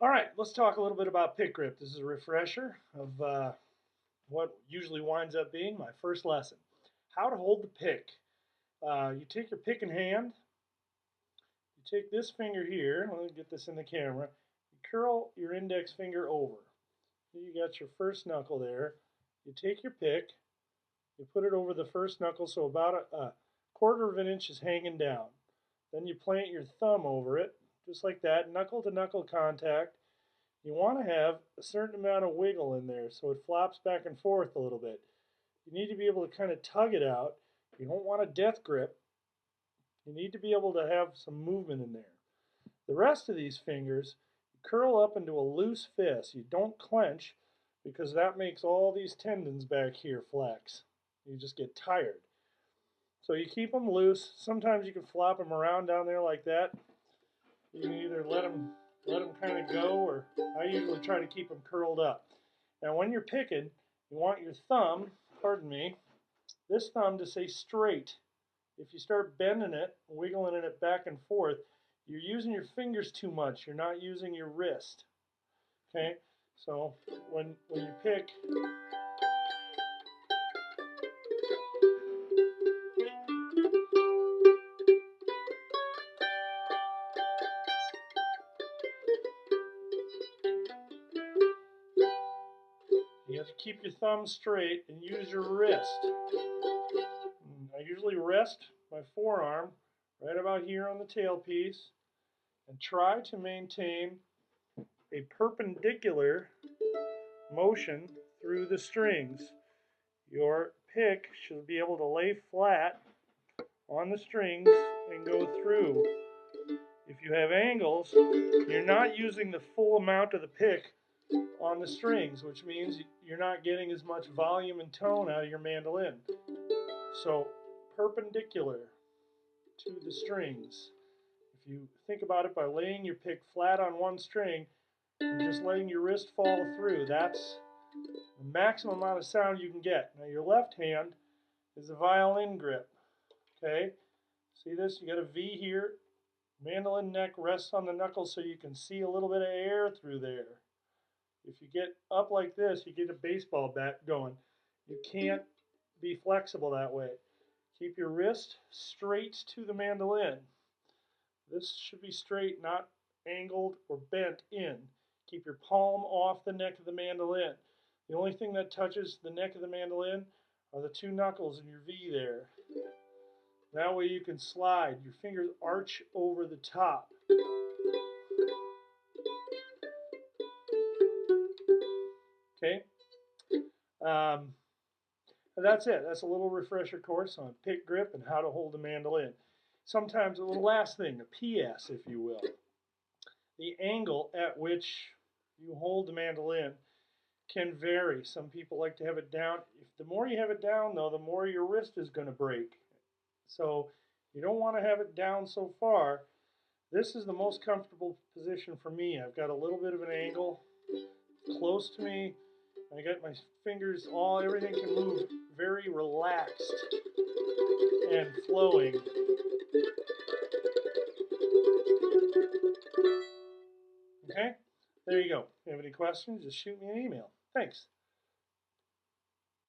All right, let's talk a little bit about Pic Grip. This is a refresher of what usually winds up being my first lesson. How to hold the pick. You take your pick in hand, you take this finger here, let me get this in the camera, you curl your index finger over. Here you got your first knuckle there. You take your pick, you put it over the first knuckle so about a quarter of an inch is hanging down. Then you plant your thumb over it, just like that, knuckle to knuckle contact. You want to have a certain amount of wiggle in there so it flops back and forth a little bit. You need to be able to kind of tug it out. You don't want a death grip. You need to be able to have some movement in there. The rest of these fingers, you curl up into a loose fist. You don't clench because that makes all these tendons back here flex. You just get tired. So you keep them loose. Sometimes you can flop them around down there like that. You can either let them kind of go, or I usually try to keep them curled up. Now when you're picking, you want your thumb, pardon me, this thumb to stay straight. If you start bending it, wiggling it back and forth, you're using your fingers too much. You're not using your wrist. Okay? So when you pick, you have to keep your thumb straight and use your wrist. I usually rest my forearm right about here on the tailpiece and try to maintain a perpendicular motion through the strings. Your pick should be able to lay flat on the strings and go through. If you have angles, you're not using the full amount of the pick on the strings, which means you're not getting as much volume and tone out of your mandolin. So perpendicular to the strings. If you think about it, by laying your pick flat on one string and just letting your wrist fall through, that's the maximum amount of sound you can get. Now your left hand is a violin grip. Okay, see this? You got a V here. Mandolin neck rests on the knuckles so you can see a little bit of air through there. If you get up like this, you get a baseball bat going. You can't be flexible that way. Keep your wrist straight to the mandolin. This should be straight, not angled or bent in. Keep your palm off the neck of the mandolin. The only thing that touches the neck of the mandolin are the two knuckles in your V there. That way you can slide. Your fingers arch over the top. Okay? That's it. That's a little refresher course on pick grip and how to hold a mandolin. Sometimes a little last thing, a PS, if you will. The angle at which you hold the mandolin can vary. Some people like to have it down. The more you have it down, though, the more your wrist is going to break. So you don't want to have it down so far. This is the most comfortable position for me. I've got a little bit of an angle close to me. I got my fingers everything can move very relaxed and flowing. Okay? There you go. If you have any questions, just shoot me an email. Thanks.